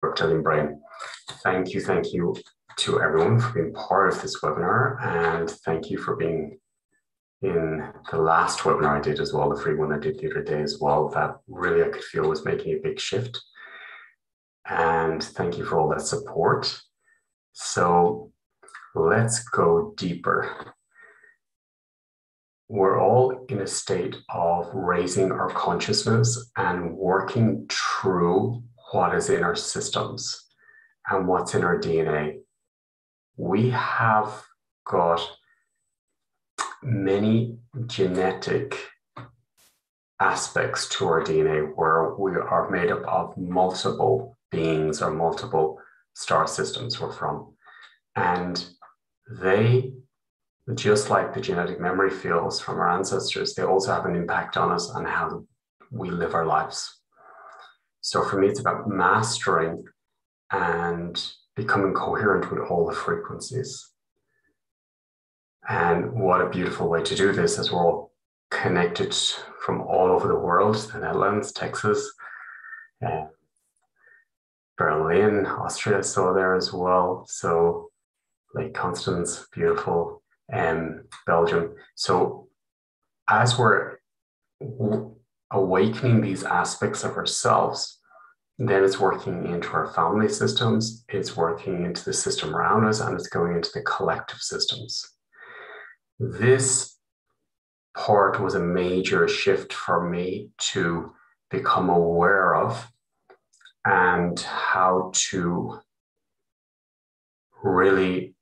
Reptilian Brain. Thank you to everyone for being part of this webinar, and thank you for being in the last webinar I did as well, the free one I did the other day as well, that really I could feel was making a big shift. And thank you for all that support. So let's go deeper. We're all in a state of raising our consciousness and working through what is in our systems and what's in our DNA. We have got many genetic aspects to our DNA where we are made up of multiple beings or multiple star systems we're from. And they, just like the genetic memory fields from our ancestors, they also have an impact on us on how we live our lives. So for me, it's about mastering and becoming coherent with all the frequencies. And what a beautiful way to do this, as we're all connected from all over the world, the Netherlands, Texas, Berlin, Austria, saw there as well. So Lake Constance, beautiful, Belgium. So as we're awakening these aspects of ourselves, then it's working into our family systems, it's working into the system around us, and it's going into the collective systems. This part was a major shift for me to become aware of, and how to really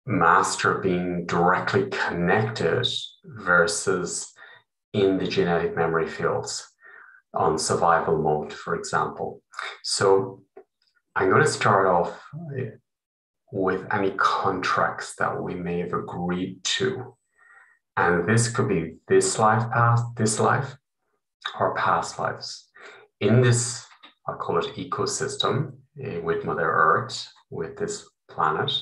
master being directly connected versus in the genetic memory fields on survival mode, for example. So I'm going to start off with any contracts that we may have agreed to. And this could be this life path, this life, or past lives. In this, I'll call it ecosystem, with Mother Earth, with this planet,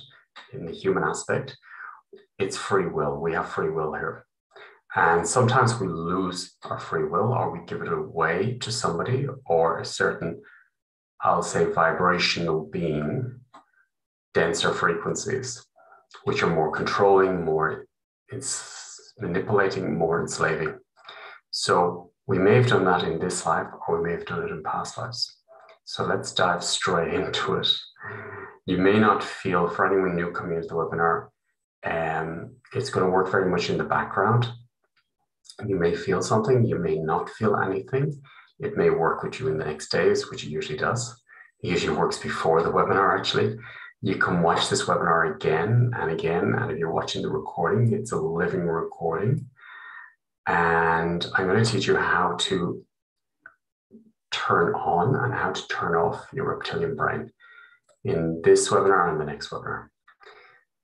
in the human aspect, it's free will. We have free will here. And sometimes we lose our free will, or we give it away to somebody or a certain, I'll say, vibrational being, denser frequencies, which are more controlling, more manipulating, more enslaving. So we may have done that in this life, or we may have done it in past lives. So let's dive straight into it. You may not feel, for anyone new coming into the webinar, it's going to work very much in the background. You may feel something, you may not feel anything. It may work with you in the next days, which it usually does. It usually works before the webinar, actually. You can watch this webinar again and again, and if you're watching the recording, it's a living recording. And I'm going to teach you how to turn on and how to turn off your reptilian brain in this webinar and the next webinar.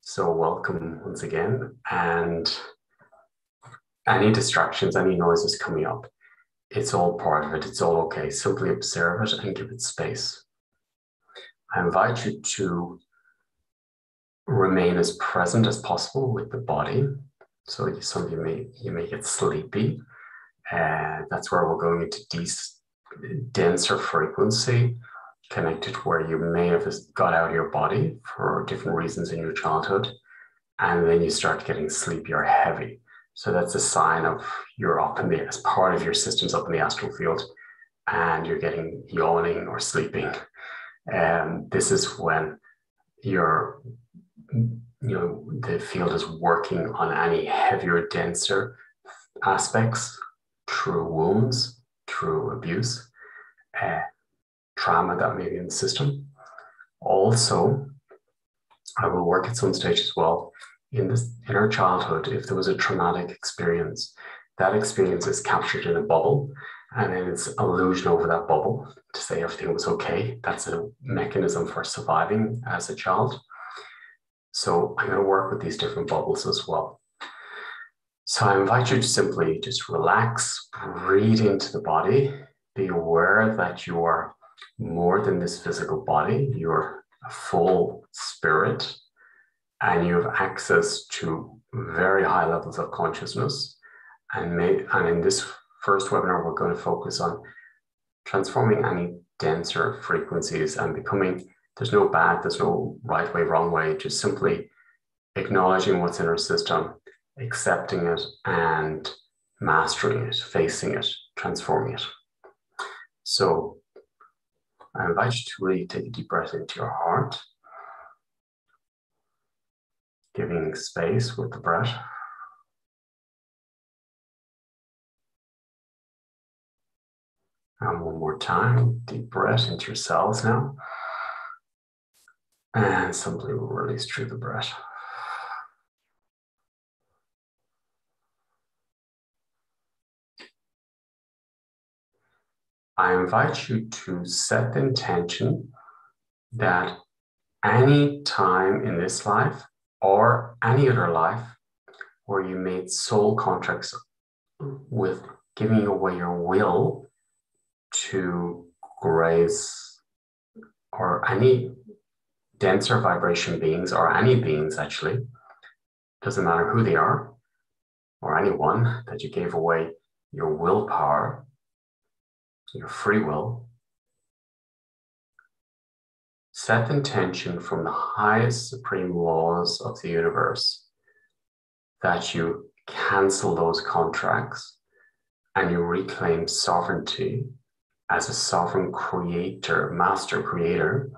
So welcome once again. And any distractions, any noises coming up, it's all part of it. It's all okay. Simply observe it and give it space. I invite you to remain as present as possible with the body. So some of you may get sleepy. That's where we're going into denser frequency, connected where you may have got out of your body for different reasons in your childhood. And then you start getting sleepy or heavy. So that's a sign of you're up in the, as part of your systems up in the astral field, and you're getting yawning or sleeping. And this is when the field is working on any heavier, denser aspects through wounds, through abuse, trauma that may be in the system. Also, I will work at some stage as well in our childhood. If there was a traumatic experience, that experience is captured in a bubble, and then it's illusion over that bubble to say everything was okay. That's a mechanism for surviving as a child. So I'm going to work with these different bubbles as well. So I invite you to simply just relax, breathe into the body, be aware that you are more than this physical body. You're a full spirit, and you have access to very high levels of consciousness. And in this first webinar, we're going to focus on transforming any denser frequencies and becoming, there's no bad, there's no right way, wrong way, just simply acknowledging what's in our system, accepting it, and mastering it, facing it, transforming it. So I invite you to really take a deep breath into your heart, giving space with the breath. And one more time, deep breath into your cells now. And simply release through the breath. I invite you to set the intention that any time in this life or any other life where you made soul contracts with giving away your will to grace or any denser vibration beings or any beings, actually, doesn't matter who they are, or anyone that you gave away your willpower, your free will, set the intention from the highest supreme laws of the universe that you cancel those contracts and you reclaim sovereignty as a sovereign creator, master creator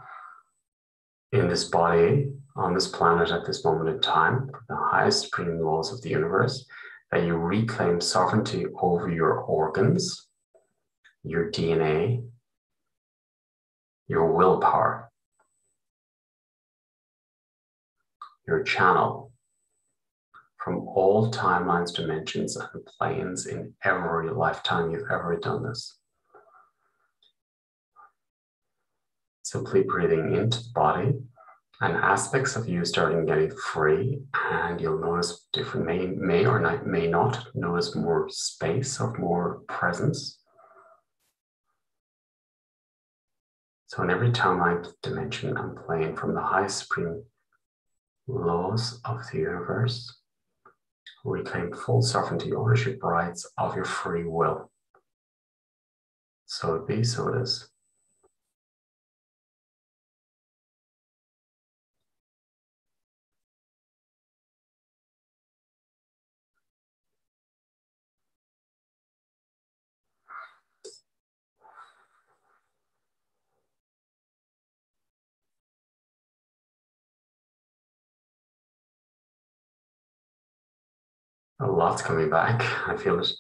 in this body, on this planet at this moment in time, the highest supreme laws of the universe, that you reclaim sovereignty over your organs, your DNA, your willpower, your channel from all timelines, dimensions, and planes in every lifetime you've ever done this. Simply breathing into the body and aspects of you starting getting free, and you'll notice different, may or may not notice more space of more presence. So in every timeline, dimension, and plane from the highest supreme laws of the universe, reclaim full sovereignty, ownership rights of your free will. So it be, so it is. A lot's coming back. I feel it.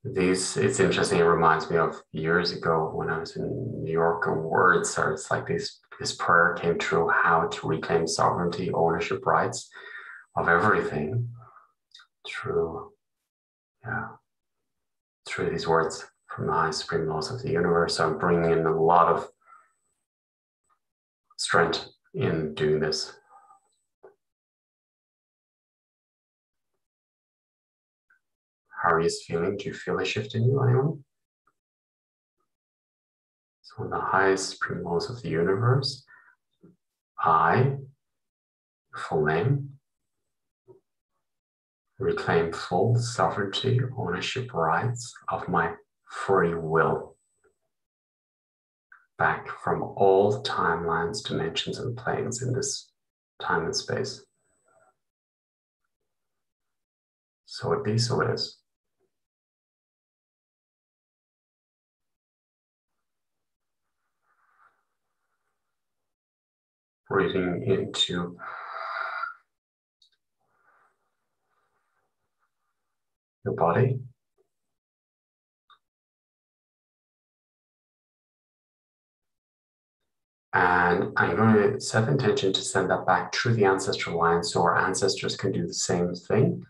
It's interesting. It reminds me of years ago when I was in New York, words, or it's like this prayer came through, how to reclaim sovereignty, ownership rights of everything through these words from the high supreme laws of the universe. So I'm bringing in a lot of strength in doing this. How are you feeling? Do you feel a shift in you, anyone? So in the highest supreme laws of the universe, I, full name, reclaim full sovereignty, ownership rights of my free will, back from all timelines, dimensions, and planes in this time and space. So it be, so it is. Breathing into your body. And I'm going to set the intention to send that back through the ancestral line so our ancestors can do the same thing.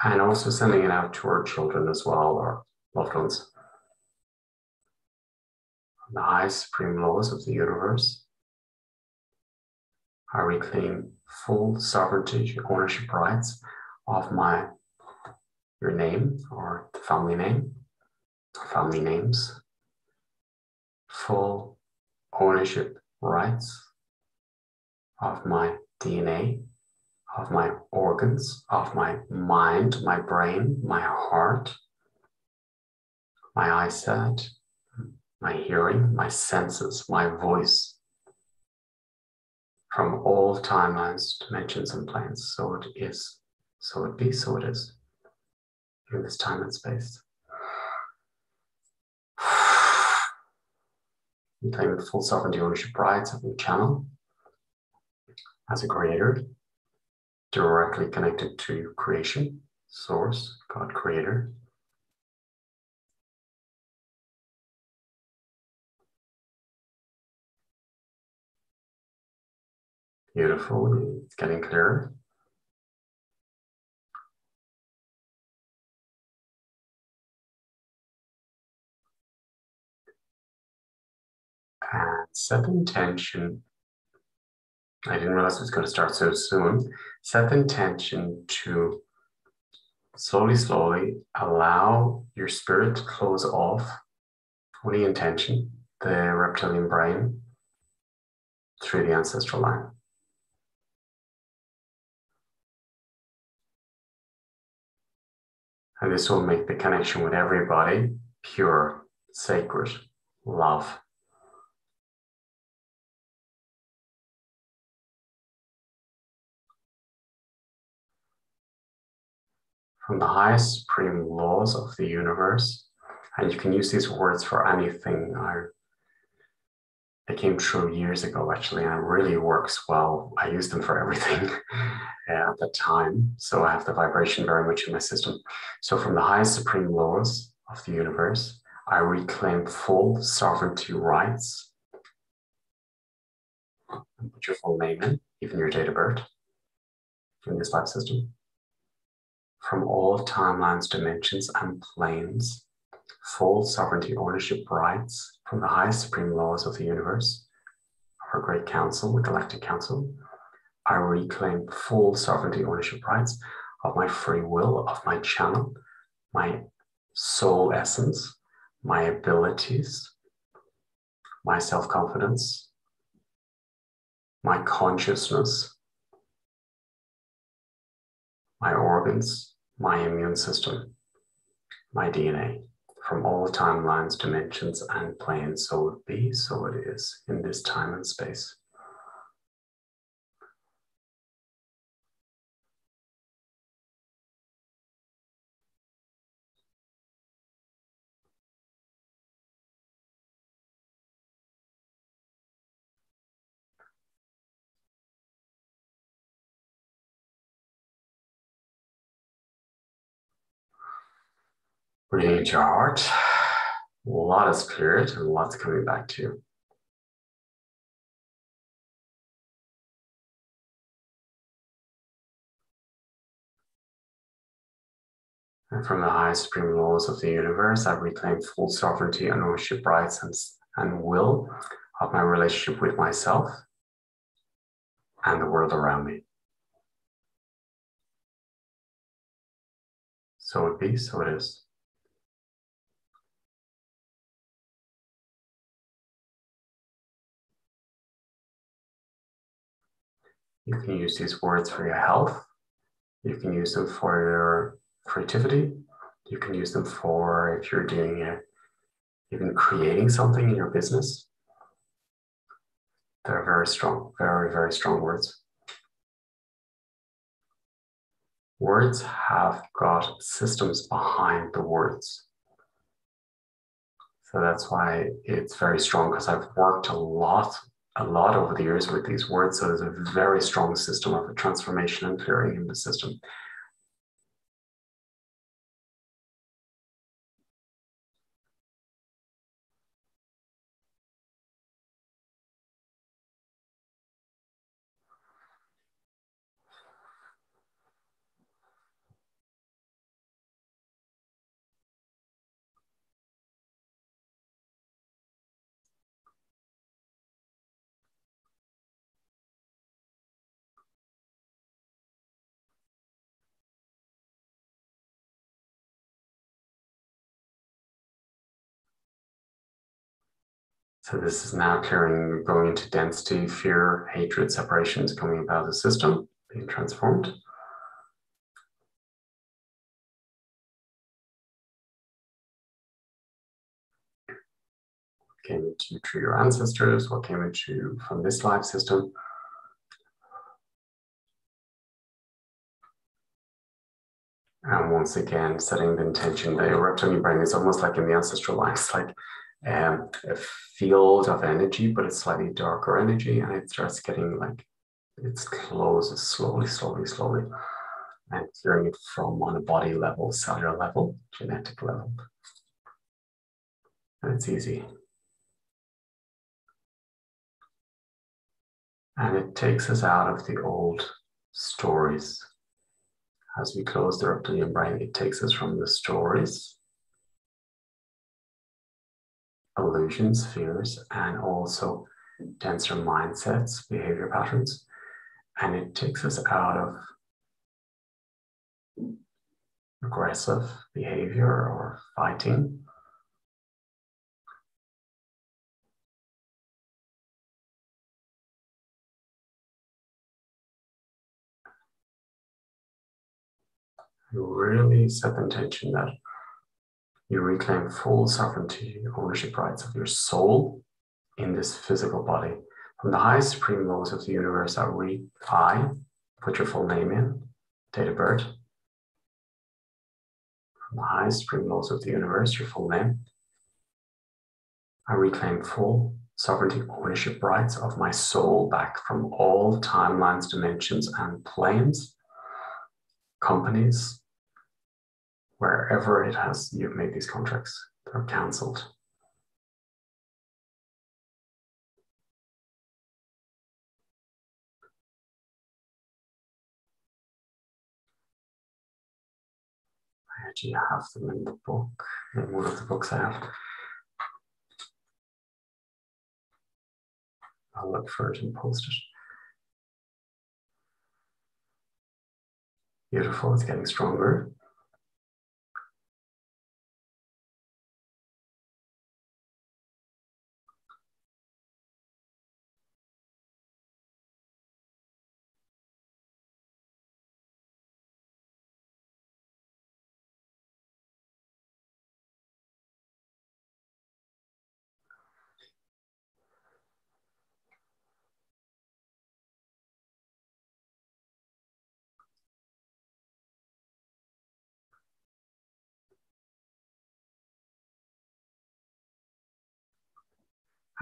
And also sending it out to our children as well, or loved ones. The high supreme laws of the universe, I reclaim full sovereignty, ownership rights of your name or the family name, family names, full ownership rights of my DNA, of my organs, of my mind, my brain, my heart, my eyesight, my hearing, my senses, my voice, from all timelines, dimensions, and planes. So it is, so it be, so it is, in this time and space. You claim the full sovereignty, ownership, rights of the channel as a creator, directly connected to creation, source, God, creator. Beautiful, it's getting clearer. And set the intention. I didn't realize it was going to start so soon. Set the intention to slowly allow your spirit to close off the intention, the reptilian brain, through the ancestral line. And this will make the connection with everybody pure, sacred, love. From the highest supreme laws of the universe, and you can use these words for anything. It came true years ago, actually, and it really works well. I use them for everything at the time. So I have the vibration very much in my system. So from the highest supreme laws of the universe, I reclaim full sovereignty rights. And put your full name in, even your date of birth, in this life system. From all timelines, dimensions, and planes, full sovereignty, ownership, rights from the highest supreme laws of the universe, of our great council, the galactic council. I reclaim full sovereignty, ownership, rights of my free will, of my channel, my soul essence, my abilities, my self-confidence, my consciousness, my organs, my immune system, my DNA, from all timelines, dimensions, and planes. So it be, so it is, in this time and space. Breathing into your heart. A lot is cleared and lots coming back to you. And from the highest supreme laws of the universe, I reclaim full sovereignty and ownership rights and will of my relationship with myself and the world around me. So it be, so it is. You can use these words for your health. You can use them for your creativity. You can use them for if you're doing even creating something in your business. They're very strong, very, very strong words. Words have got systems behind the words. So that's why it's very strong, because I've worked a lot over the years with these words. So there's a very strong system of transformation and clearing in the system. So this is now clearing, going into density, fear, hatred, separations coming about the system, being transformed. came into you through your ancestors, what came into you from this life system. And once again, setting the intention. The reptilian brain is almost like in the ancestral line. It's like a field of energy, but it's slightly darker energy, and it starts getting like it closes slowly, slowly, slowly, and clearing it from on a body level, cellular level, genetic level. And it's easy. And it takes us out of the old stories. As we close the reptilian brain, it takes us from the stories, illusions, fears, and also denser mindsets, behavior patterns. And it takes us out of aggressive behavior or fighting. You really set the intention that you reclaim full sovereignty, ownership rights of your soul in this physical body. From the highest supreme laws of the universe, I put your full name in, date of birth. From the highest supreme laws of the universe, your full name. I reclaim full sovereignty, ownership rights of my soul back from all timelines, dimensions, and planes, companies, wherever it has, you've made these contracts, they're cancelled. I actually have them in the book, in one of the books I have. I'll look for it and post it. Beautiful, it's getting stronger.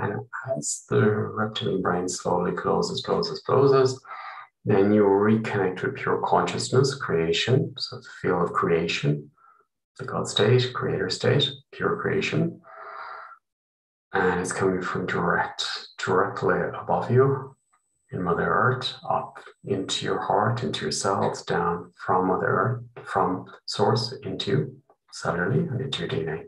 And as the reptilian brain slowly closes, then you reconnect with pure consciousness, creation. So the field of creation, the God state, creator state, pure creation. And it's coming from directly above you in Mother Earth, up into your heart, into your cells, down from Mother Earth, from source into cellularly and into your DNA.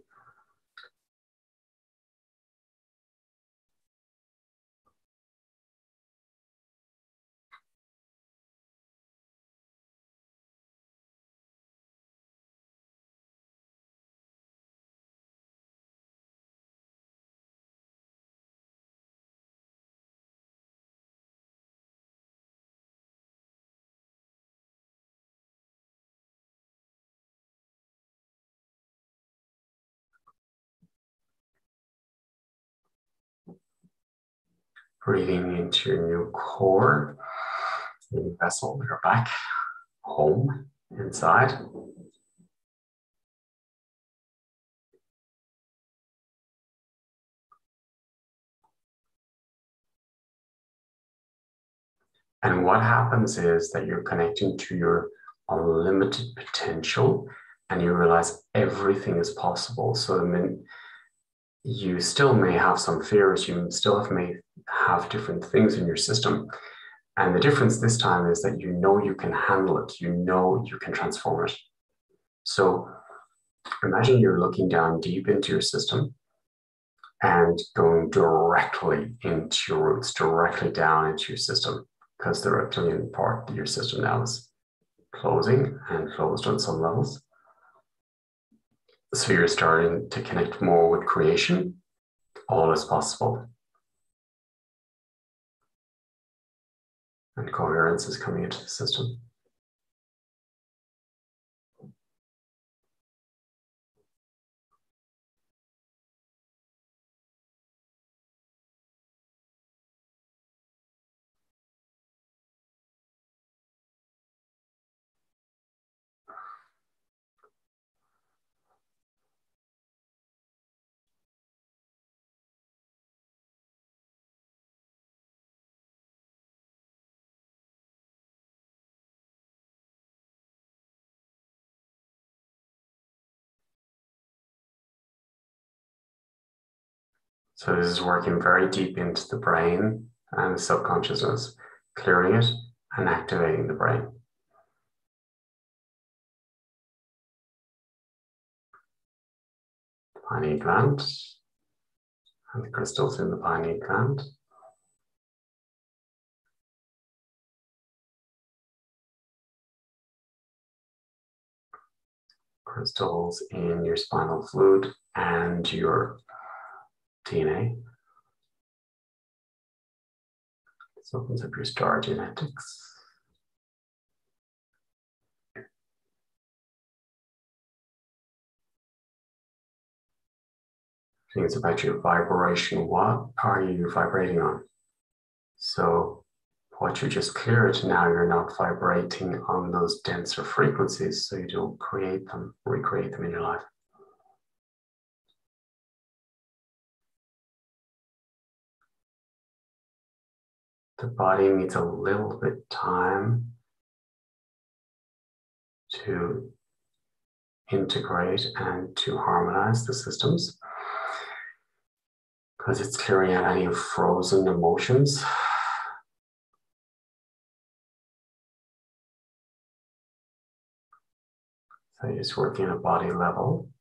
Breathing into your new core, new vessel, your back, home, inside. And what happens is that you're connecting to your unlimited potential and you realize everything is possible. So the minute you still may have some fears, you still may have different things in your system. And the difference this time is that you know you can handle it, you know you can transform it. So imagine you're looking down deep into your system and going directly into your roots, directly down into your system, because the reptilian part of your system now is closing and closed on some levels. So you're starting to connect more with creation. All is possible. And coherence is coming into the system. So this is working very deep into the brain and the subconsciousness, clearing it and activating the brain. Pineal gland and the crystals in the pineal gland. Crystals in your spinal fluid and your DNA. This opens up your star genetics. Things about your vibration. What are you vibrating on? So what you just cleared, now you're not vibrating on those denser frequencies, so you don't create them, recreate them in your life. The body needs a little bit time to integrate and to harmonize the systems, because it's clearing out any frozen emotions. So you're just working at a body level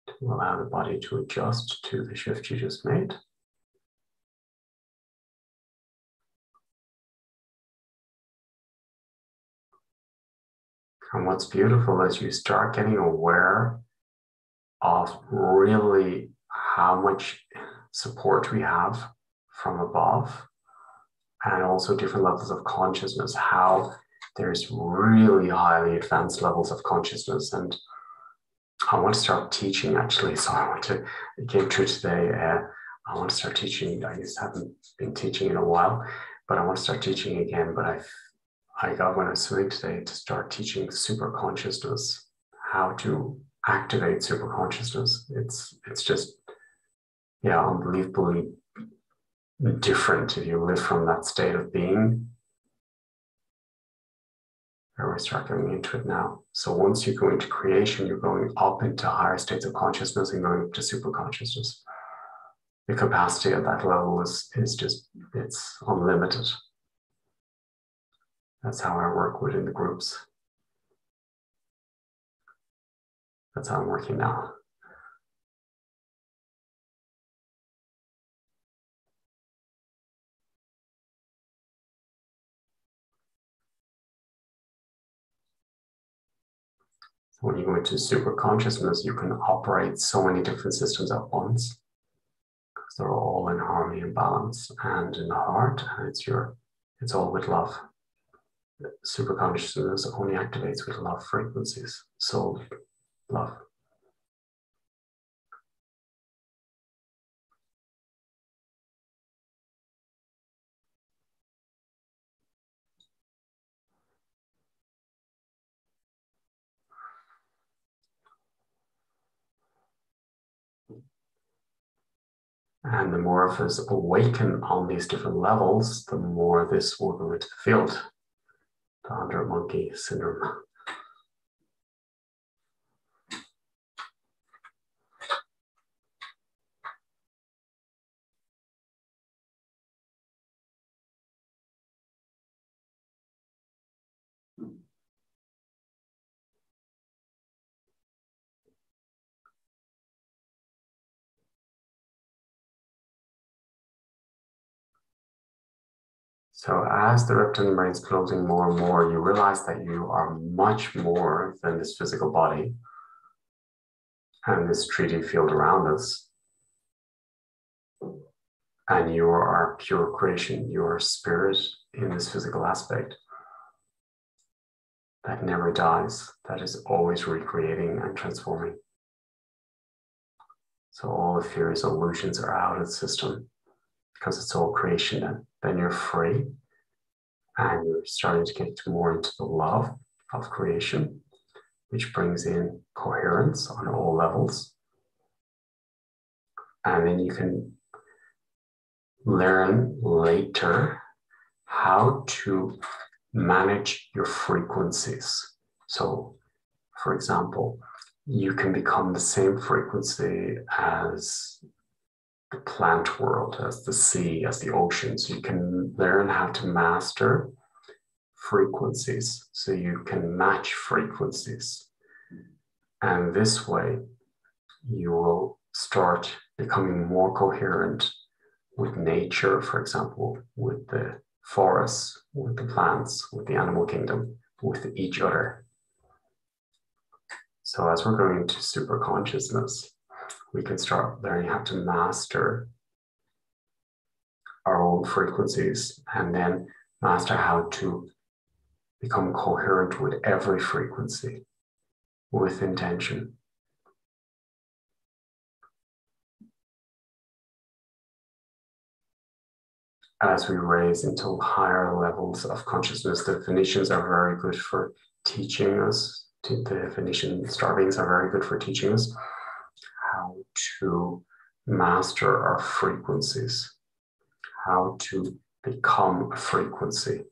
to allow the body to adjust to the shift you just made. And what's beautiful is you start getting aware of really how much support we have from above, and also different levels of consciousness, how there's really highly advanced levels of consciousness. And I want to start teaching, actually. So it came true today. I want to start teaching. I just haven't been teaching in a while, but I want to start teaching again. But I got when I was swimming today to start teaching super consciousness, how to activate super consciousness. It's just, yeah, unbelievably different if you live from that state of being. Or we start going into it now. So once you go into creation, you're going up into higher states of consciousness and going up to super consciousness. The capacity at that level is just, it's unlimited. That's how I work within the groups. That's how I'm working now. So when you go into super consciousness, you can operate so many different systems at once, because they're all in harmony and balance, and in the heart, and it's all with love. Super consciousness only activates with love frequencies, soul love. And the more of us awaken on these different levels, the more this will go into the field. The 100 monkey syndrome. So as the reptilian brain is closing more and more, you realize that you are much more than this physical body and this 3D field around us. And you are pure creation, you are spirit in this physical aspect that never dies, that is always recreating and transforming. So all the fears, illusions are out of the system, because it's all creation. Then you're free, and you're starting to get more into the love of creation, which brings in coherence on all levels. And then you can learn later how to manage your frequencies. So, for example, you can become the same frequency as the plant world, as the sea, as the ocean. So you can learn how to master frequencies, so you can match frequencies. And this way, you will start becoming more coherent with nature, for example, with the forests, with the plants, with the animal kingdom, with each other. So as we're going into super consciousness, we can start learning how to master our own frequencies and then master how to become coherent with every frequency with intention. As we raise into higher levels of consciousness, the Phoenicians are very good for teaching us. The Phoenician star beings are very good for teaching us how to master our frequencies, how to become a frequency,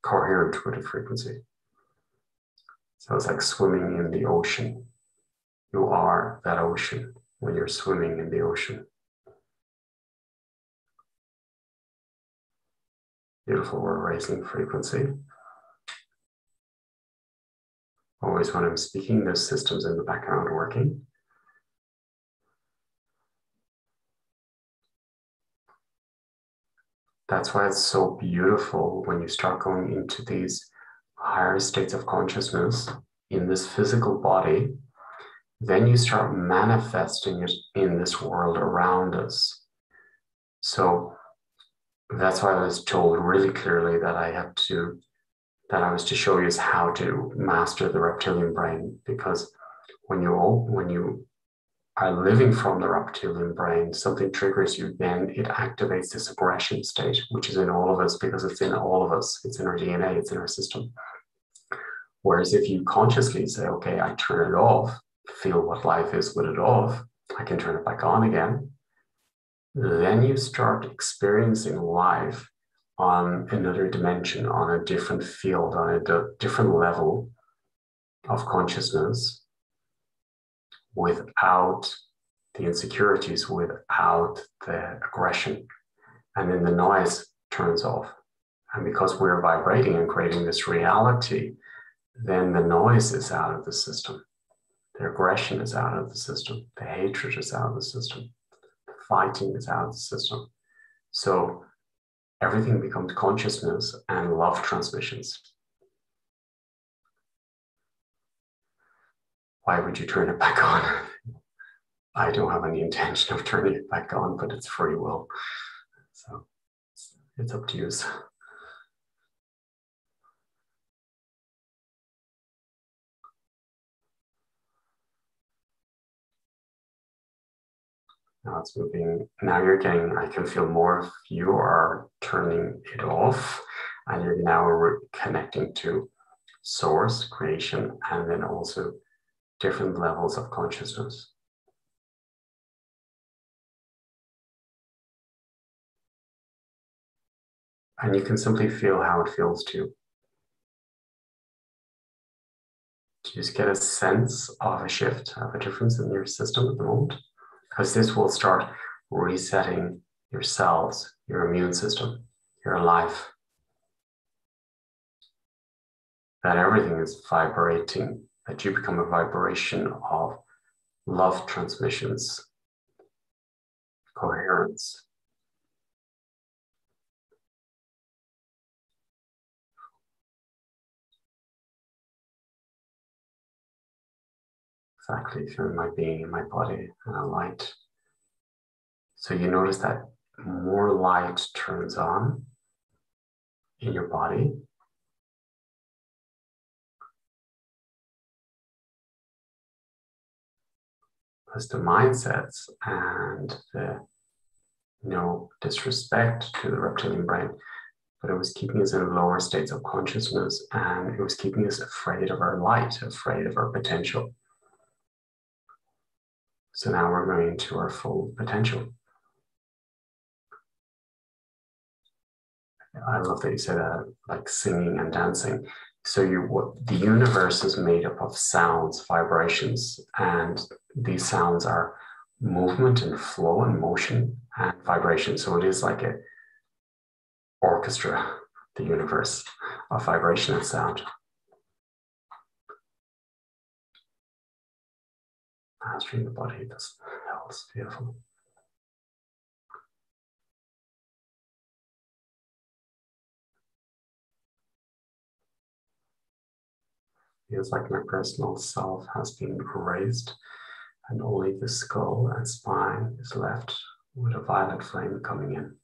coherent with a frequency. So it's like swimming in the ocean. You are that ocean when you're swimming in the ocean. Beautiful, we're raising frequency. Always when I'm speaking, there's systems in the background working. That's why it's so beautiful when you start going into these higher states of consciousness in this physical body, then you start manifesting it in this world around us. So that's why I was told really clearly that I was to show you how to master the reptilian brain, because when you are living from the reptilian brain, something triggers you, then it activates this aggression state, which is in all of us because it's in all of us. It's in our DNA, it's in our system. Whereas if you consciously say, okay, I turn it off, feel what life is with it off, I can turn it back on again, then you start experiencing life on another dimension, on a different field, on a different level of consciousness, without the insecurities, without the aggression. And then the noise turns off. And because we're vibrating and creating this reality, then the noise is out of the system. The aggression is out of the system. The hatred is out of the system. The fighting is out of the system. So everything becomes consciousness and love transmissions. Why would you turn it back on? I don't have any intention of turning it back on, but it's free will. So it's up to you. Now it's moving. Now you're getting, I can feel more of you are turning it off, and you're now connecting to source, creation, and then also different levels of consciousness. And you can simply feel how it feels to you. Just get a sense of a shift, of a difference in your system at the moment, because this will start resetting your cells, your immune system, your life. That everything is vibrating, that you become a vibration of love transmissions, coherence. Exactly, feeling my being in my body and a light. So you notice that more light turns on in your body. As the mindsets and the disrespect to the reptilian brain, but it was keeping us in lower states of consciousness, and it was keeping us afraid of our light, afraid of our potential. So now we're going into our full potential. I love that you said that, like singing and dancing. So the universe is made up of sounds, vibrations, and these sounds are movement and flow and motion and vibration. So it is like an orchestra, the universe of vibration and sound. Mastering the body, that's beautiful. Feels like my personal self has been erased and only the skull and spine is left with a violet flame coming in.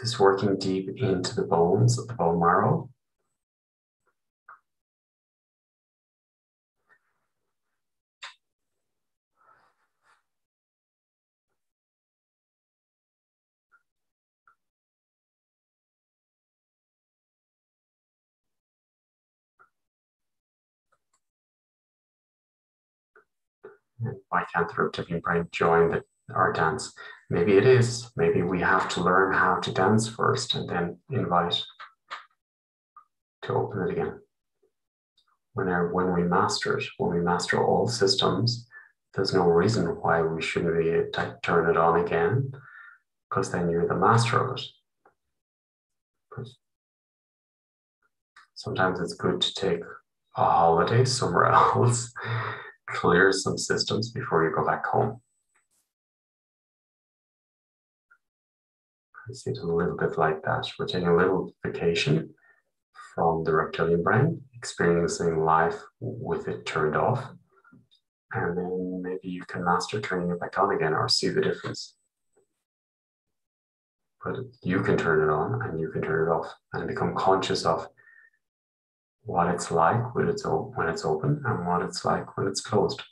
This is working deep into the bones of the bone marrow. And why can't the reptilian brain join our dance? Maybe it is. Maybe we have to learn how to dance first and then invite to open it again. When we master it, when we master all systems, there's no reason why we shouldn't be able to turn it on again, because then you're the master of it. Sometimes it's good to take a holiday somewhere else, clear some systems before you go back home. I see it a little bit like that. We're taking a little vacation from the reptilian brain, experiencing life with it turned off. And then maybe you can master turning it back on again or see the difference. But you can turn it on and you can turn it off and become conscious of what it's like when it's open and what it's like when it's closed.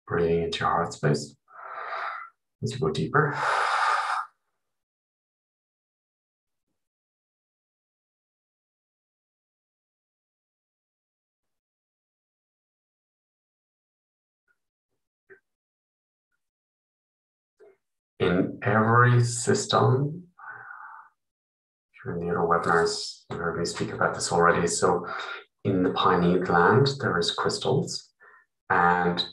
Breathing into your heart space as you go deeper. In every system, in the other webinars, you heard me speak about this already. So in the pineal gland, there is crystals, and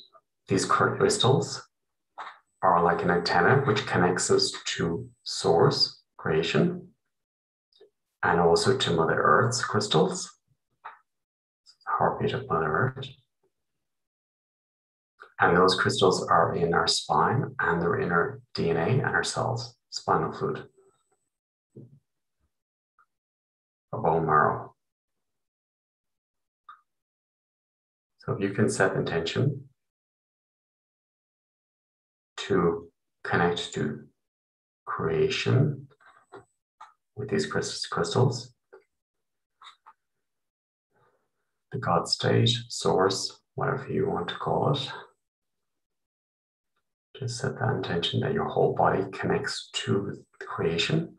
these crystals are like an antenna which connects us to source, creation, and also to Mother Earth's crystals, heartbeat of Mother Earth. And those crystals are in our spine and they're in our DNA and our cells, spinal fluid, our bone marrow. So if you can set intention to connect to creation with these crystals, the God state, source, whatever you want to call it, just set that intention that your whole body connects to the creation.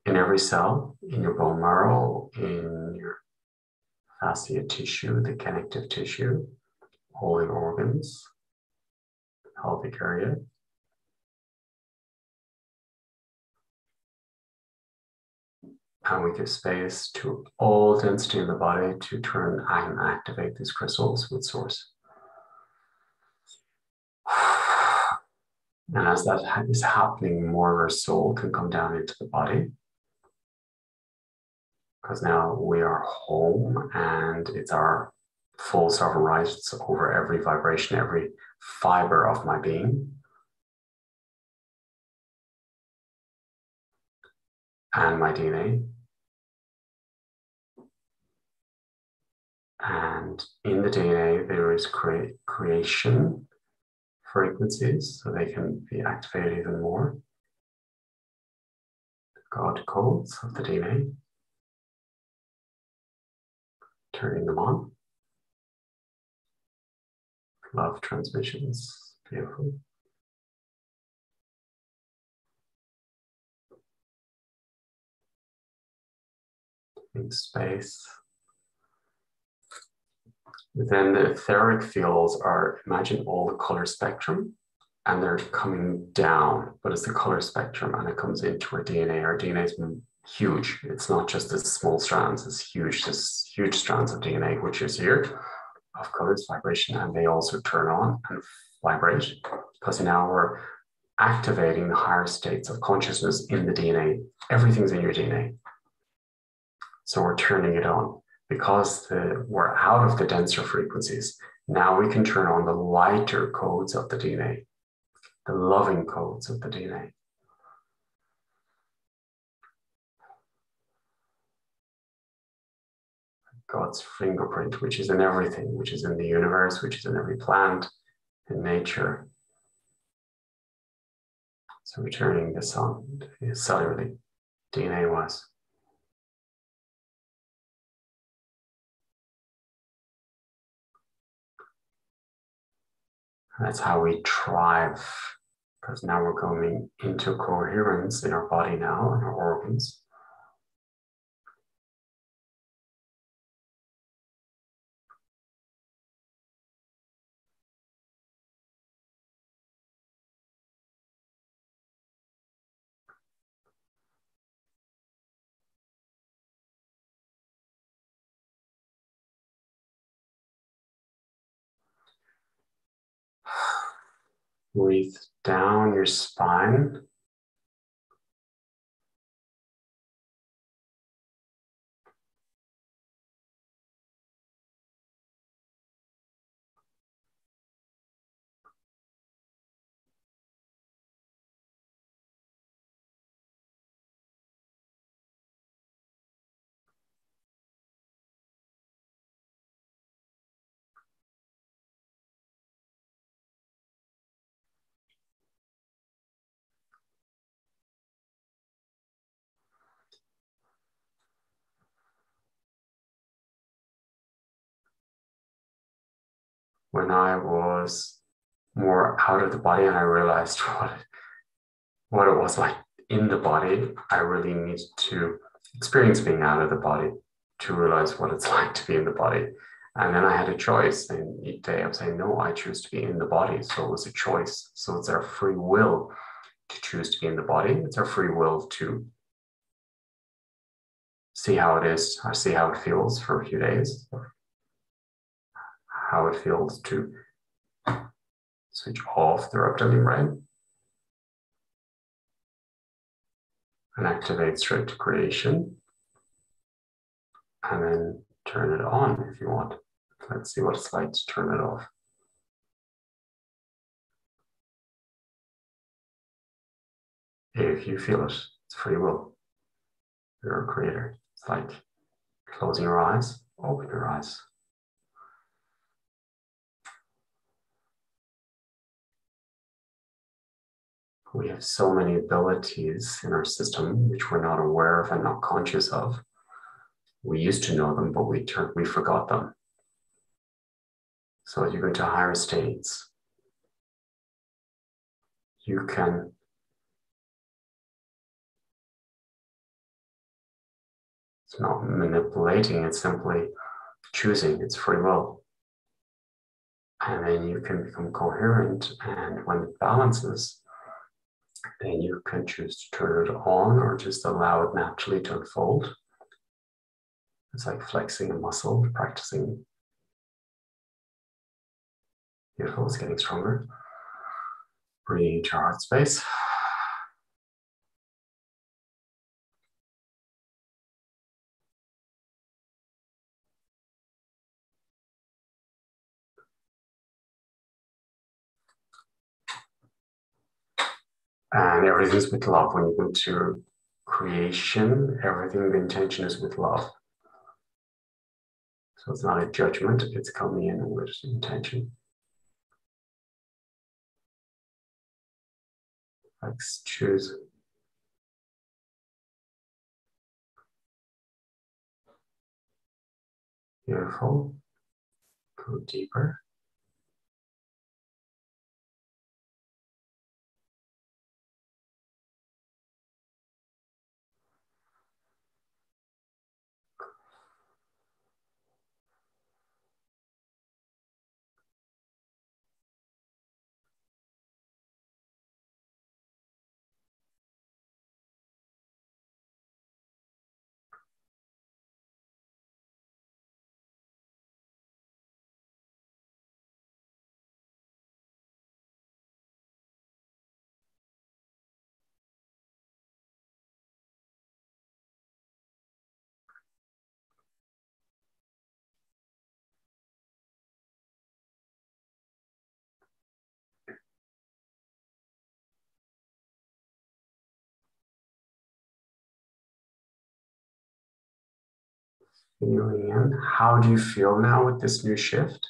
In every cell, in your bone marrow, in your fascia tissue, the connective tissue, all your organs, pelvic area. And we give space to all density in the body to turn and activate these crystals with source. And as that is happening, more of our soul can come down into the body. Because now we are home and it's our full sovereign rights over every vibration, every fiber of my being. And my DNA. And in the DNA, there is creation frequencies, so they can be activated even more. God codes of the DNA. Turning them on. Love transmissions, beautiful. In space. Then the etheric fields are, imagine all the color spectrum, and they're coming down, but it's the color spectrum, and it comes into our DNA. Our DNA is huge. It's not just this small strands, it's huge, this huge strands of DNA, which is here, of colors, vibration, and they also turn on and vibrate, because now we're activating the higher states of consciousness in the DNA. Everything's in your DNA. So we're turning it on. Because we're out of the denser frequencies, now we can turn on the lighter codes of the DNA, the loving codes of the DNA. God's fingerprint, which is in everything, which is in the universe, which is in every plant, in nature. So we're turning this on cellularly, DNA-wise. That's how we thrive, because now we're going into coherence in our body now, in our organs. Breathe down your spine. When I was more out of the body and I realized what it was like in the body, I really needed to experience being out of the body to realize what it's like to be in the body. And then I had a choice, and each day I was saying, no, I choose to be in the body. So it was a choice. So it's our free will to choose to be in the body. It's our free will to see how it is, or see how it feels for a few days, or how it feels to switch off the reptilian brain and activate straight to creation, and then turn it on if you want. Let's see what it's like to turn it off. If you feel it, it's free will. You're a creator. It's like closing your eyes, open your eyes. We have so many abilities in our system which we're not aware of and not conscious of. We used to know them, but we forgot them. So as you go into higher states, you can it's not manipulating, it's simply choosing, it's free will. And then you can become coherent, and when it balances, then you can choose to turn it on or just allow it naturally to unfold. It's like flexing a muscle, practicing. Beautiful, it's getting stronger. Breathing into your heart space. And everything's with love. When you go to creation, everything, the intention is with love. So it's not a judgment, it's coming in with intention. Let's choose. Beautiful. Go deeper. Feeling in. How do you feel now with this new shift?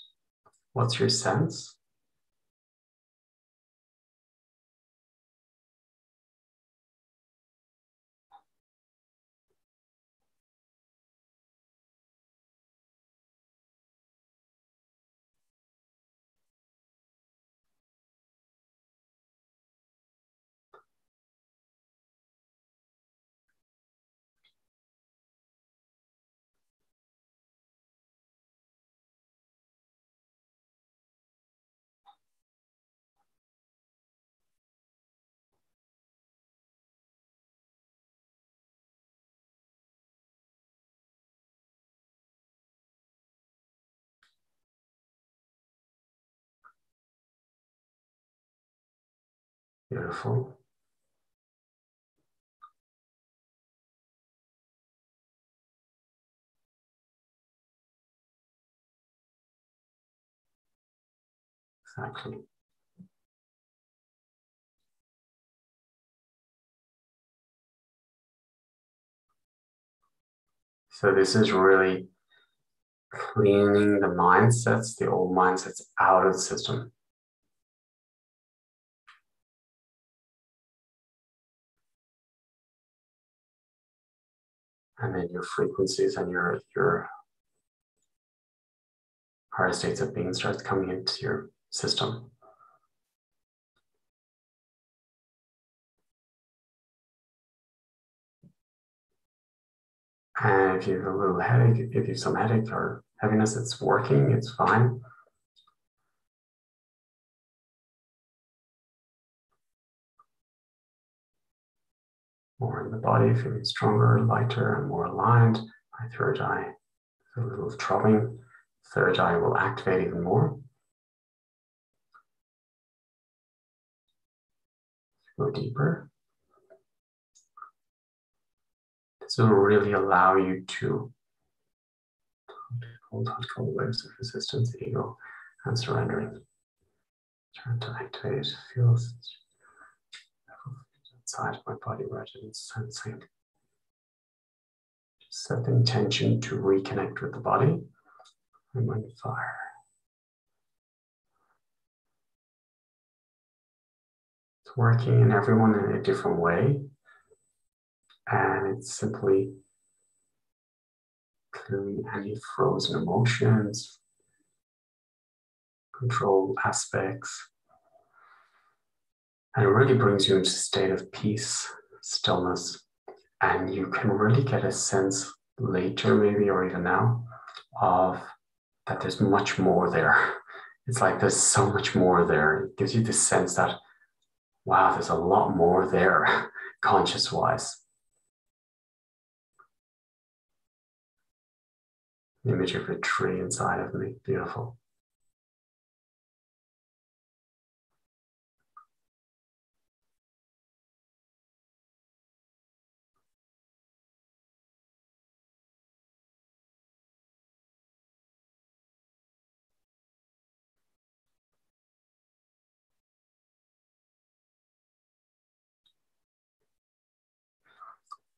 What's your sense? Beautiful. Exactly. So this is really cleaning the mindsets, the old mindsets out of the system. And then your frequencies and your higher states of being starts coming into your system. And if you have a little headache, if you have some headache or heaviness, it's working, it's fine. More in the body, feeling stronger, lighter, and more aligned. My third eye, a little throbbing. Third eye will activate even more. Go deeper. This will really allow you to hold waves of resistance, ego, and surrendering. Trying to activate, feels inside of my body where it is sensing. Just set the intention to reconnect with the body. I'm on fire. It's working in everyone in a different way. And it's simply clearing any frozen emotions, control aspects. And it really brings you into a state of peace, stillness. And you can really get a sense later, maybe, or even now, of that there's much more there. It's like there's so much more there. It gives you the sense that, wow, there's a lot more there, conscious-wise. The image of a tree inside of me, beautiful.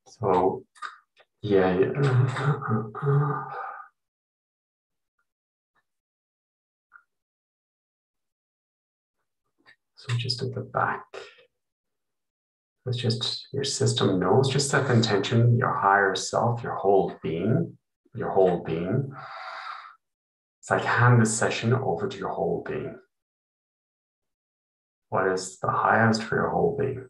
So, yeah. So just at the back, it's just your system knows, just set the intention, your higher self, your whole being. It's like hand the session over to your whole being. What is the highest for your whole being?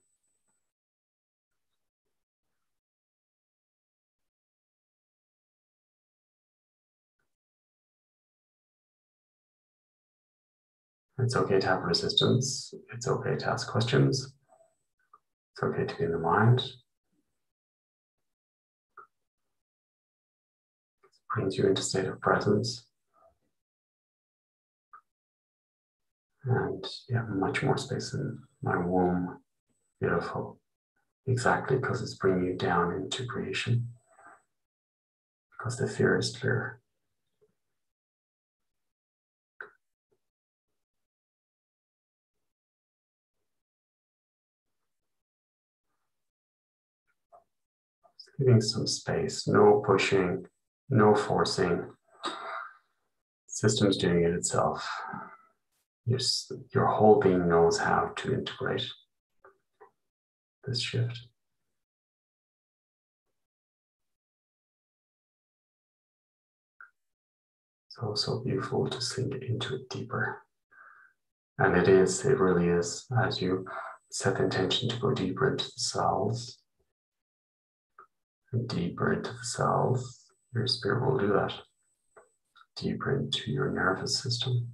It's okay to have resistance. It's okay to ask questions. It's okay to be in the mind. It brings you into a state of presence. And you have much more space in my womb. Beautiful. Exactly, because it's bringing you down into creation. Because the fear is clear. Just giving some space, no pushing, No forcing. System's doing it itself. Your whole being knows how to integrate this shift. So beautiful to sink into it deeper. And it really is, as you set the intention to go deeper into the cells, and deeper into the cells, your spirit will do that. Deeper into your nervous system.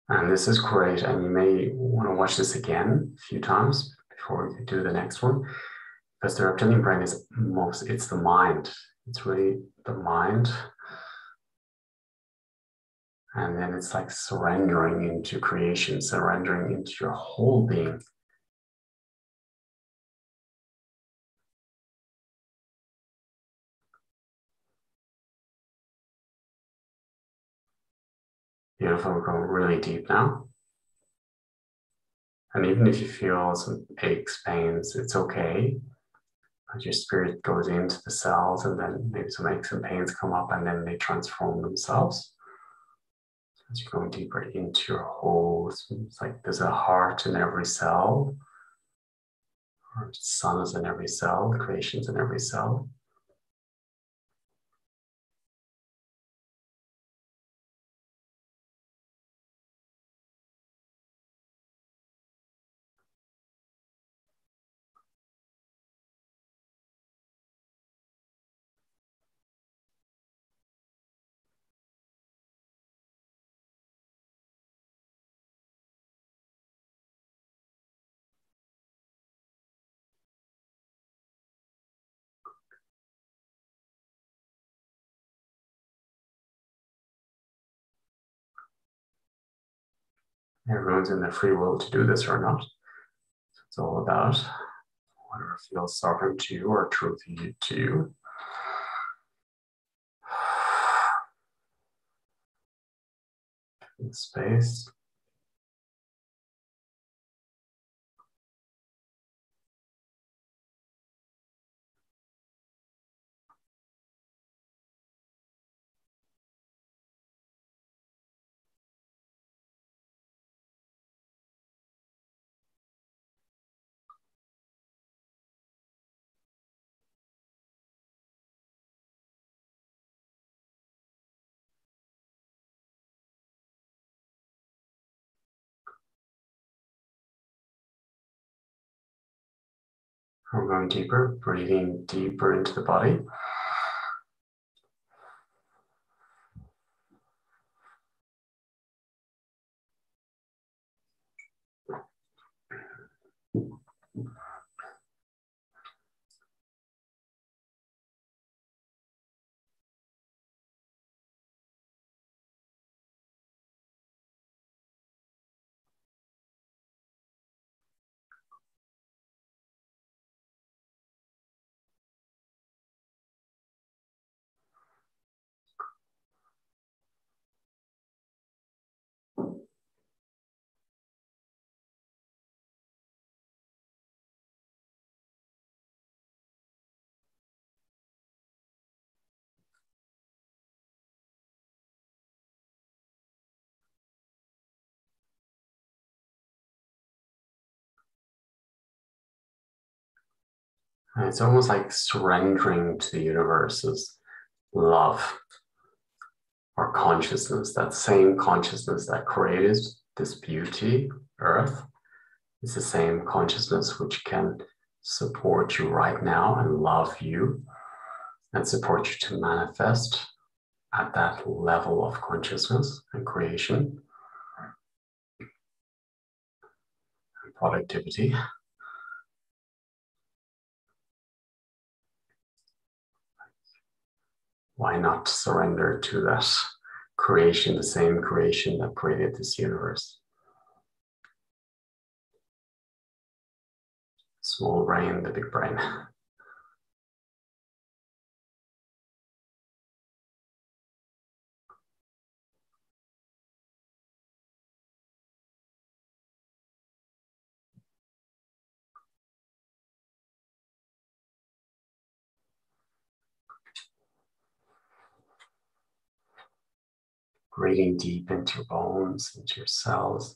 And this is great, and you may want to watch this again a few times before you do the next one, because the reptilian brain is it's the mind. It's really the mind. And then it's like surrendering into creation, surrendering into your whole being. Beautiful, we're going really deep now. And even if you feel some aches, pains, it's okay. As your spirit goes into the cells, and then maybe some aches and pains come up, and then they transform themselves. As you're going deeper into your whole, it's like there's a heart in every cell, or the sun is in every cell, creation's in every cell. Everyone's in their free will to do this or not. It's all about whatever feels sovereign to you or true to you. In space. We're going deeper, breathing deeper into the body. And it's almost like surrendering to the universe's love or consciousness, that same consciousness that created this beauty, Earth. It's the same consciousness which can support you right now and love you and support you to manifest at that level of consciousness and creation and productivity. Why not surrender to that creation, the same creation that created this universe? Small brain, the big brain. Breathing deep into your bones, into your cells.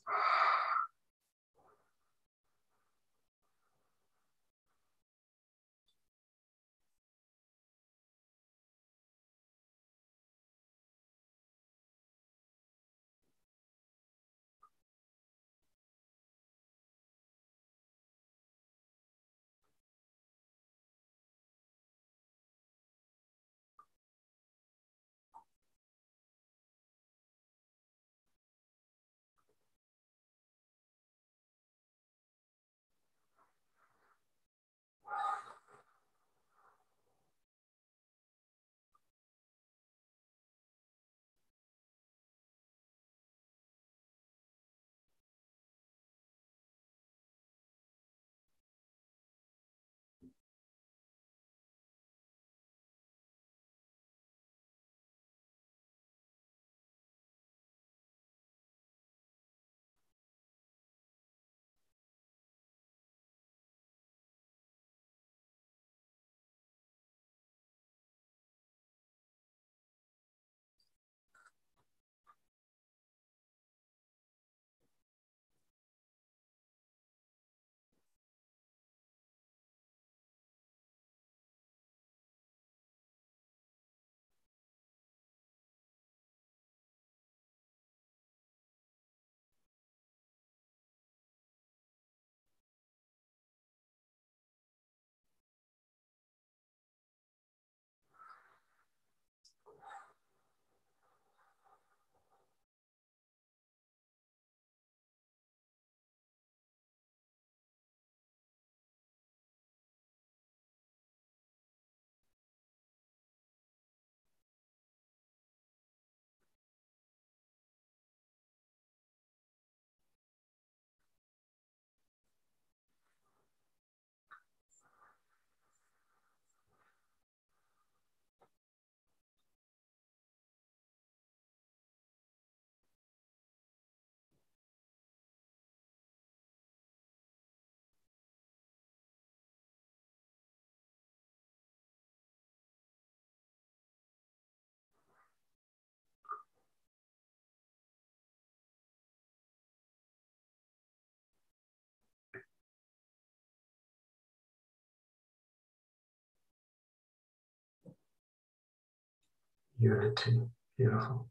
Unity. Beautiful.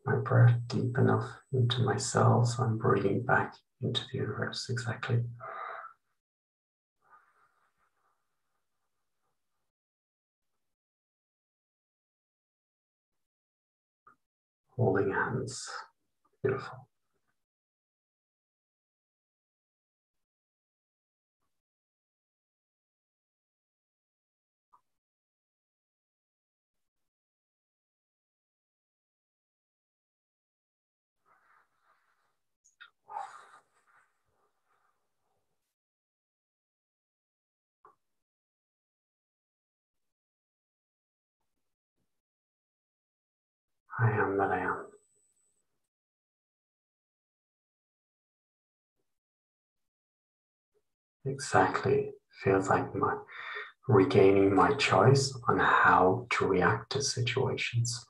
My breath deep enough into my cells, so I'm breathing back into the universe. Exactly. Holding hands. Beautiful. I am that I am. Exactly. Feels like regaining my choice on how to react to situations.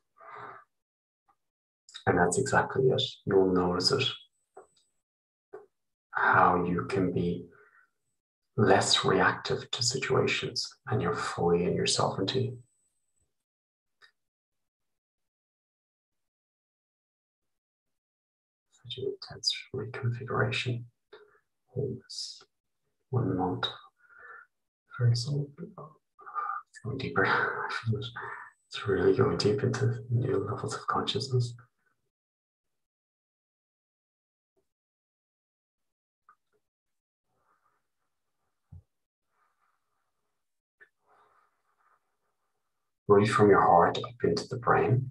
And that's exactly it. You'll notice it. How you can be less reactive to situations and you're fully in your sovereignty. Such an intense reconfiguration. Wholeness. 1 month. Very soul. It's going deeper. I feel it. It's really going deep into new levels of consciousness. Breathe from your heart up into the brain.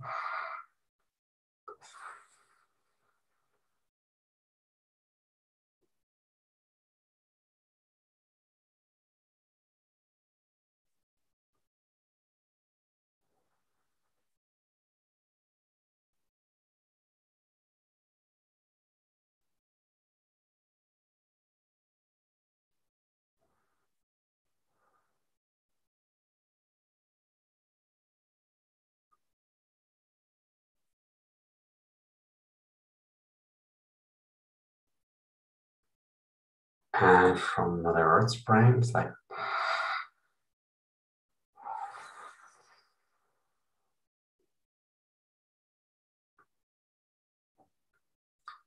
And from Mother Earth's brain, it's like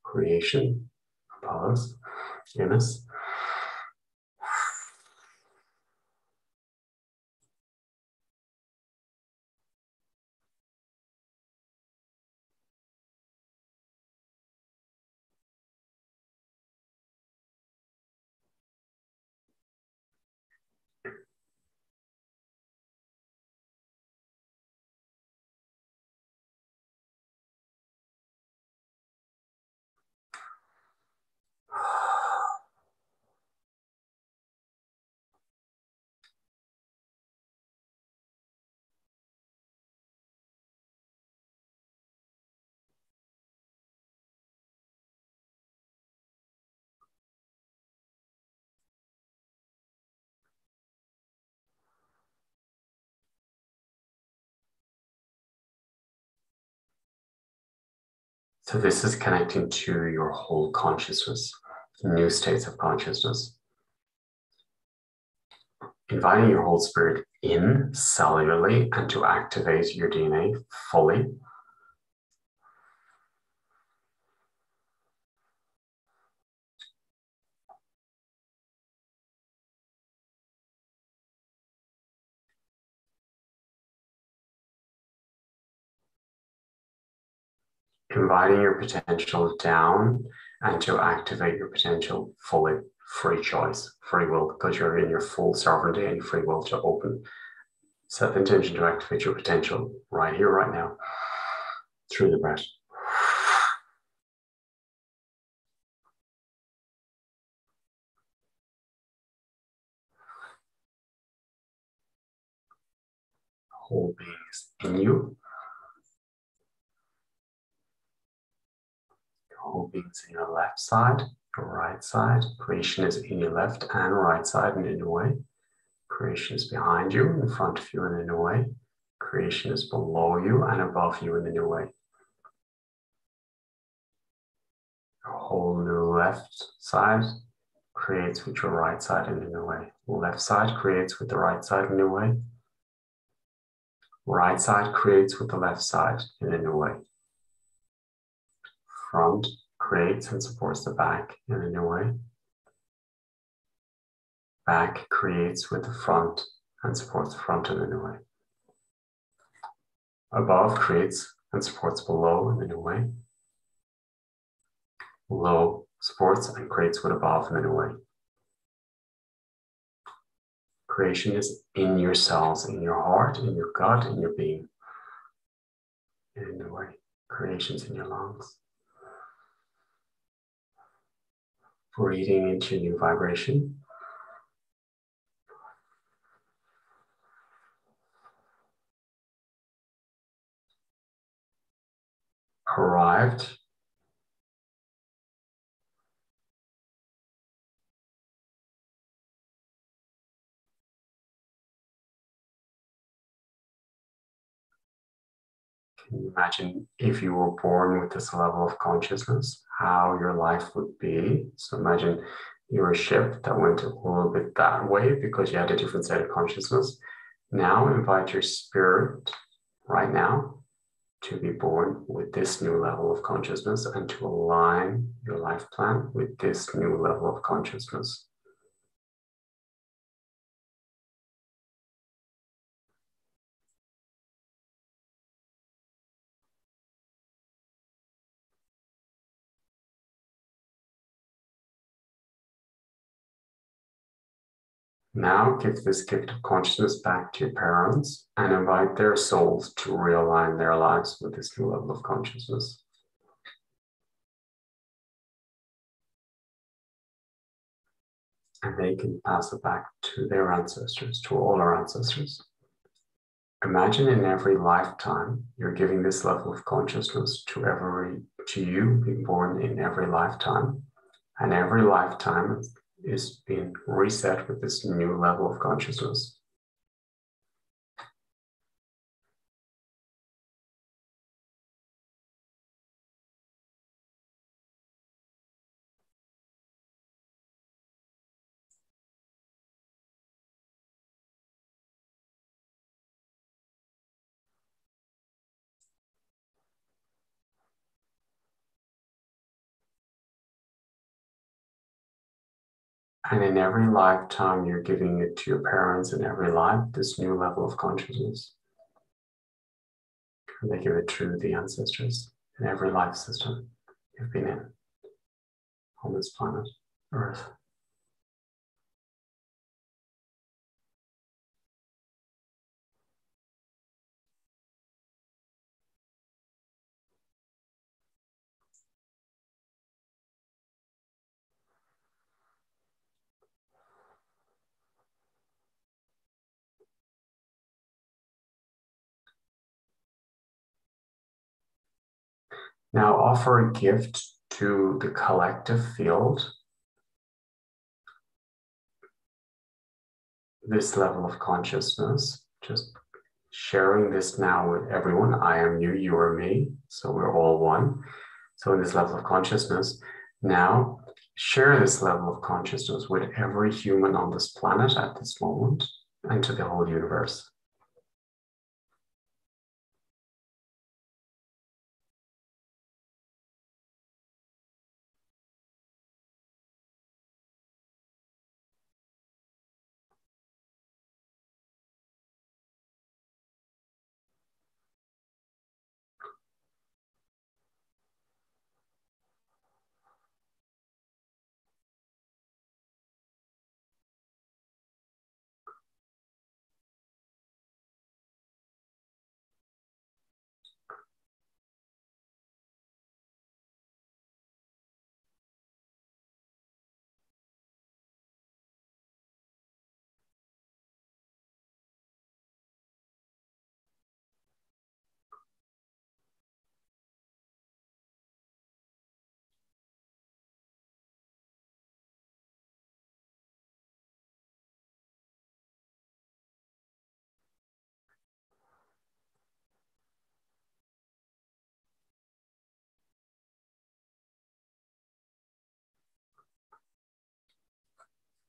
creation above us, in us. So this is connecting to your whole consciousness, new states of consciousness. Inviting your whole spirit in cellularly and to activate your DNA fully. Inviting your potential down and to activate your potential fully, free choice, free will, because you're in your full sovereignty and free will to open. Set the intention to activate your potential right here, right now, through the breath. Whole being is in you. Whole being is in your left side, your right side. Creation is in your left and right side and in a way. Creation is behind you, in front of you and in a way. Creation is below you and above you and in a way. Your whole new left side creates with your right side and in a way. Left side creates with the right side in a way. Right side creates with the left side in a way. Front creates and supports the back in a way. Back creates with the front and supports the front in a way. Above creates and supports below in a way. Below supports and creates with above in a way. Creation is in your cells, in your heart, in your gut, in your being. In a way. Creation's in your lungs. Breathing into new vibration. Arrived. Can you imagine if you were born with this level of consciousness, how your life would be? So imagine you're a ship that went a little bit that way because you had a different state of consciousness. Now invite your spirit right now to be born with this new level of consciousness and to align your life plan with this new level of consciousness. Now give this gift of consciousness back to your parents and invite their souls to realign their lives with this new level of consciousness. And they can pass it back to their ancestors, to all our ancestors. Imagine in every lifetime, you're giving this level of consciousness to you being born in every lifetime. And every lifetime is being reset with this new level of consciousness. And in every lifetime, you're giving it to your parents in every life, this new level of consciousness. And they give it to the ancestors in every life system you've been in on this planet, Earth. Now offer a gift to the collective field, this level of consciousness, just sharing this now with everyone. I am you, you are me, so we're all one. So in this level of consciousness, now share this level of consciousness with every human on this planet at this moment and to the whole universe.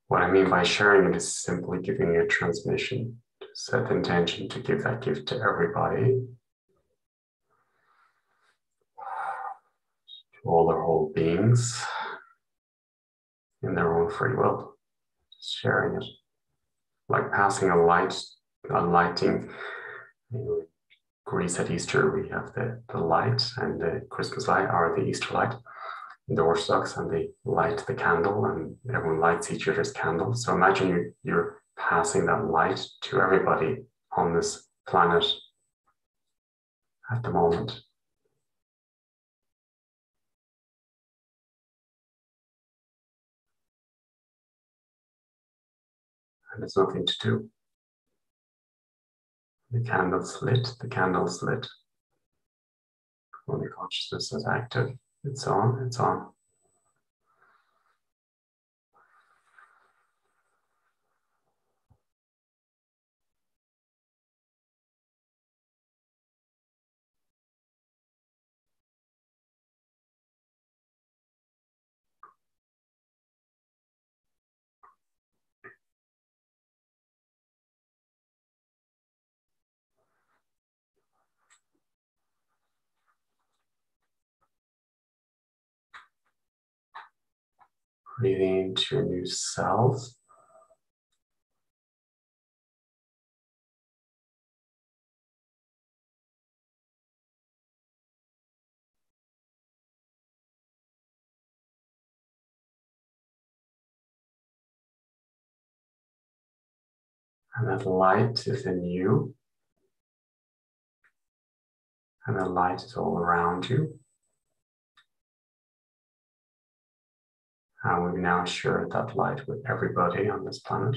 What I mean by sharing it is simply giving a transmission, to set the intention to give that gift to everybody, to all their whole beings in their own free will, just sharing it. Like passing a lighting. Greece at Easter, we have the light and the Christmas light, or the Easter light, in the Orthodox, and they light the candle, and everyone lights each other's candles. So imagine you're passing that light to everybody on this planet at the moment. And there's nothing to do. The candle's lit, the candle's lit. When the consciousness is active, it's on, it's on. Breathing into your new cells. And that light is in you. And the light is all around you. And we've now shared that light with everybody on this planet.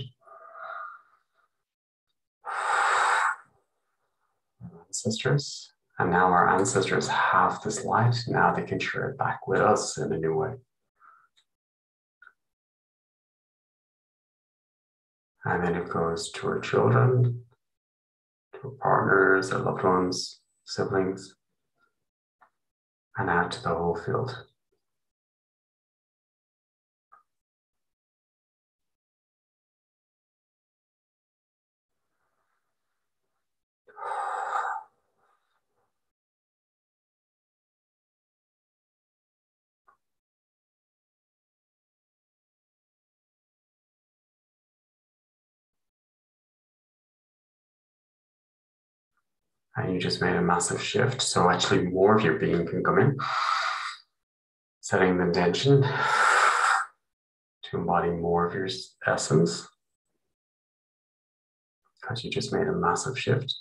Our ancestors. And now our ancestors have this light. Now they can share it back with us in a new way. And then it goes to our children, to our partners, our loved ones, siblings, and out to the whole field. And you just made a massive shift. So actually more of your being can come in, setting the intention to embody more of your essence, because you just made a massive shift,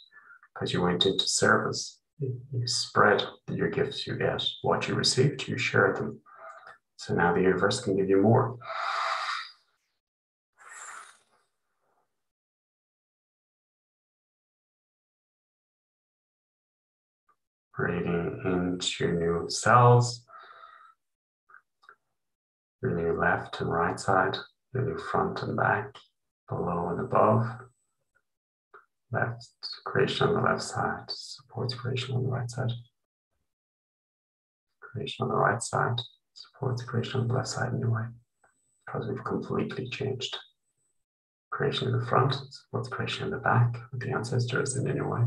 because you went into service. You spread your gifts, you get what you received, you share them. So now the universe can give you more. Breathing into your new cells, your new left and right side, your new front and back, below and above. Left, creation on the left side, supports creation on the right side. Creation on the right side, supports creation on the left side in a way, because we've completely changed. Creation in the front supports creation in the back with the ancestors in any way.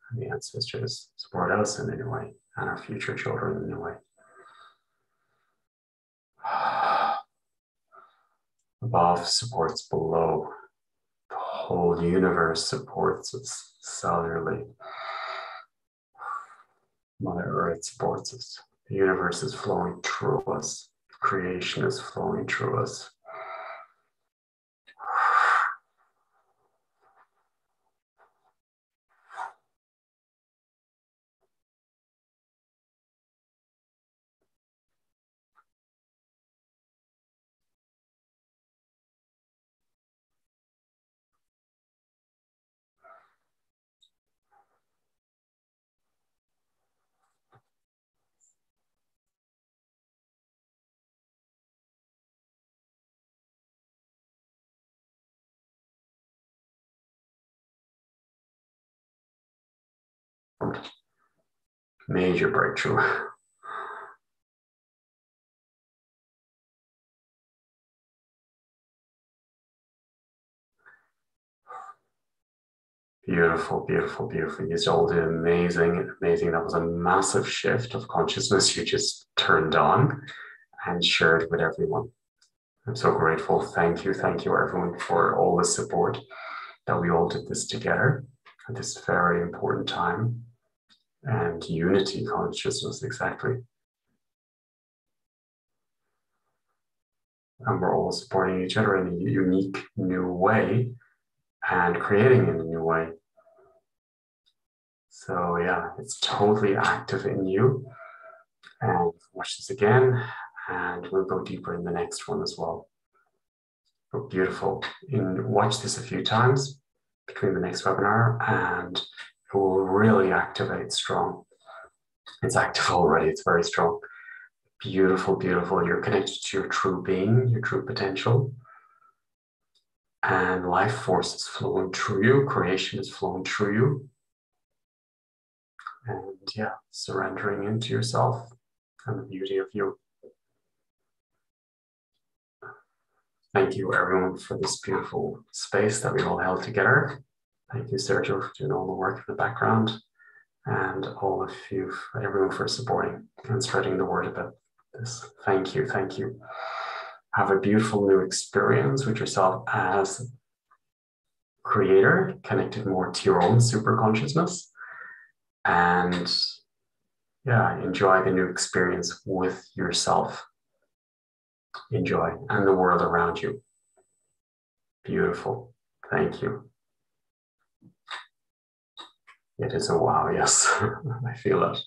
And the ancestors support us in any way, and our future children in any way. Above supports below. The whole universe supports us cellularly. Mother Earth supports us. The universe is flowing through us. Creation is flowing through us. Major breakthrough. Beautiful, beautiful, beautiful. You all did amazing, amazing. That was a massive shift of consciousness you just turned on and shared with everyone. I'm so grateful. Thank you, everyone, for all the support that we all did this together at this very important time. And unity consciousness, exactly. And we're all supporting each other in a unique new way and creating in a new way. So yeah, it's totally active in you. And watch this again, and we'll go deeper in the next one as well. But beautiful. Watch this a few times between the next webinar, and it will really activate strong. It's active already, it's very strong. Beautiful, beautiful. You're connected to your true being, your true potential. And life force is flowing through you, creation is flowing through you. And yeah, surrendering into yourself and the beauty of you. Thank you, everyone, for this beautiful space that we all held together. Thank you, Sergio, for doing all the work in the background, and all of you, everyone, for supporting and spreading the word about this. Thank you, thank you. Have a beautiful new experience with yourself as creator, connected more to your own super consciousness, and yeah, enjoy the new experience with yourself. Enjoy, and the world around you. Beautiful. Thank you. It is a wow, yes. I feel it.